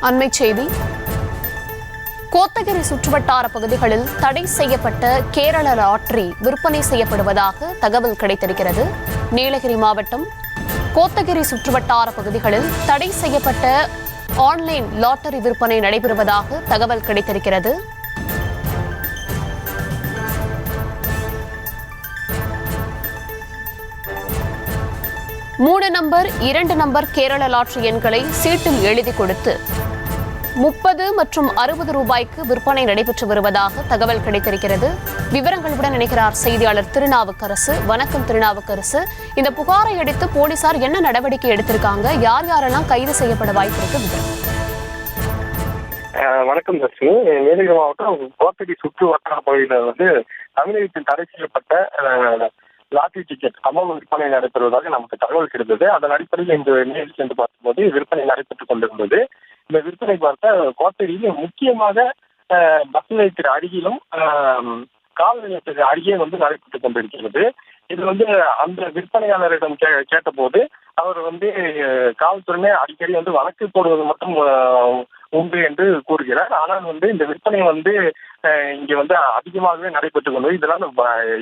அண்மைச் செய்தி. கோத்தகிரி சுற்றுவட்டார பகுதிகளில் தடை செய்யப்பட்ட கேரள லாட்டரி விற்பனை செய்யப்படுவதாக தகவல் கிடைத்திருக்கிறது. நீலகிரி மாவட்டம் கோத்தகிரி சுற்றுவட்டார பகுதிகளில் தடை செய்யப்பட்ட ஆன்லைன் லாட்டரி விற்பனை நடைபெறுவதாக தகவல் கிடைத்திருக்கிறது. மூணு நம்பர் 2 நம்பர் கேரள லாட்டரி எண்களை சீட்டில் எழுதி கொடுத்து 30 மற்றும் 60 ரூபாய்க்கு விற்பனை நடைபெற்று வருவதாக தகவல் கிடைத்திருக்கிறது. விவரங்களுடன் இணைக்கிறார் செய்தியாளர் திருநாவுக்கரசு. வணக்கம் திருநாவுக்கரசு. இந்த புகாரை அடுத்து போலீசார் என்ன நடவடிக்கை எடுத்திருக்காங்க? யார் யாரெல்லாம் கைது செய்யப்பட வாய்ப்பிருக்கு? வணக்கம் தர்ஷினி. நீலகிரி மாவட்டம் கோத்தகிரி சுற்று வட்டார பகுதியில் தமிழகத்தில் தடை செய்யப்பட்ட லாட்டரி டிக்கெட் அமௌண்ட் விற்பனை நடைபெறுவதாக நமக்கு தகவல் கிடைத்தது. அதன் அடிப்படையில் இந்த நேரில் சென்று பார்க்கும்போது விற்பனை நடைபெற்றுக் கொண்டிருந்தது. இந்த விற்பனை பார்த்த கோத்தகிரியில் முக்கியமாக பஸ் நிலையத்திற்கு அருகிலும் காவல் நிலையத்திற்கு அருகே நடைபெற்றுக் கொண்டிருக்கிறது. இது அந்த விற்பனையாளரிடம் கேட்ட போது அவர் காவல்துறையினை அடிக்கடி வழக்கு போடுவது மட்டும் உண்டு என்று கூறுகிறார். ஆனால் இந்த விற்பனை இங்க அதிகமாகவே நடைபெற்றுக் கொண்டது. இதனால்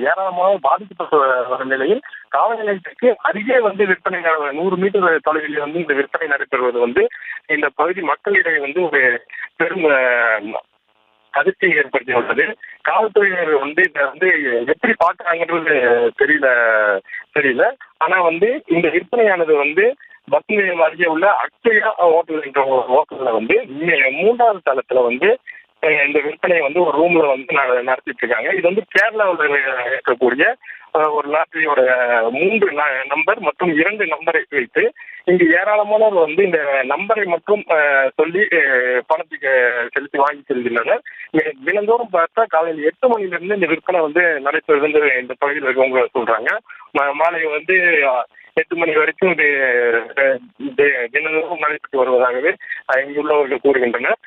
ஏராளமாக பாதிக்கப்பட்ட வரும் நிலையில் காவல் நிலையத்திற்கு அருகே விற்பனை 100 மீட்டர் தொலைவில் இந்த விற்பனை நடைபெறுவது இந்த பகுதி மக்களிடையே ஒரு பெரும் அதிர்ச்சி ஏற்படுத்தியுள்ளது. காவல்துறையினர் இதை எப்படி பார்க்கறாங்கன்றது தெரியல. ஆனா இந்த விற்பனையானது பஸ் நிலையம் அருகே உள்ள அக்ஷயா ஹோட்டல் என்ற ஹோட்டல்ல 3வது தளத்துல இந்த விற்பனையை ஒரு ரூம்ல நடத்திட்டு இருக்காங்க. இது கேரளாவில் இருக்கக்கூடிய ஒரு லாட்டரியோட 3 நம்பர் மற்றும் 2 நம்பரை வைத்து இங்கு ஏராளமானவர் இந்த நம்பரை மட்டும் சொல்லி பணத்துக்கு செலுத்தி வாங்கி செல்கின்றனர். தினந்தோறும் பார்த்தா காலையில் 8 மணிலிருந்து இந்த விற்பனை நடைபெறுது இந்த பகுதியில் இருக்கவங்க சொல்றாங்க. மாலை 8 மணி வரைக்கும் தினந்தோறும் நடைபெற்று வருவதாகவே இங்குள்ளவர்கள் கூறுகின்றனர்.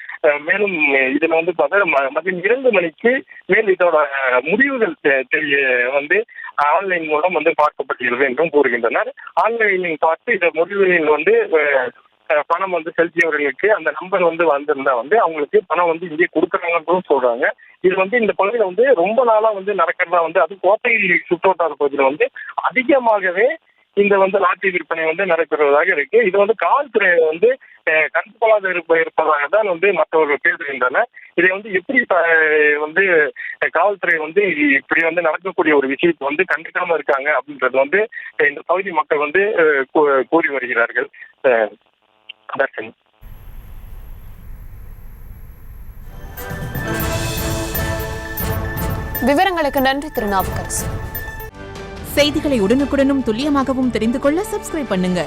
மேலும் இதுல பார்த்தா மதியம் 2 மணிக்கு மேல் இதோட முடிவுகள் தெரிய ஆன்லைன் மூலம் பார்க்கப்பட்டுள்ளது என்றும் கூறுகின்றனர். ஆன்லைனில் பார்த்து இந்த முடிவுகளில் பணம் செலுத்தியவர்களுக்கு அந்த நம்பர் வந்திருந்தா அவங்களுக்கு பணம் இங்கே கொடுக்குறாங்கன்னு சொல்றாங்க. இது இந்த பகுதியில் ரொம்ப நாளா நடக்கிறதா அது கோத்தகிரி சுற்றுவட்டார பகுதியில் அதிகமாகவே இந்த லாட்டரி விற்பனை நடைபெறுவதாக இருக்கு. இது காவல்துறை கண்டுகொள்ளாத இருப்பதாக தான் மற்றவர்கள் பேசுகின்றனர். இதை எப்படி காவல்துறை இப்படி நடக்கக்கூடிய ஒரு விஷயத்தை கண்டுக்காம இருக்காங்க அப்படின்றது இந்த பகுதி மக்கள் கூறி வருகிறார்கள். தர்ஷன். விவரங்களுக்கு நன்றி திருநாவுக்கரசு. செய்திகளை உடனுக்குடனும் துல்லியமாகவும் தெரிந்து கொள்ள சப்ஸ்கிரைப் பண்ணுங்க.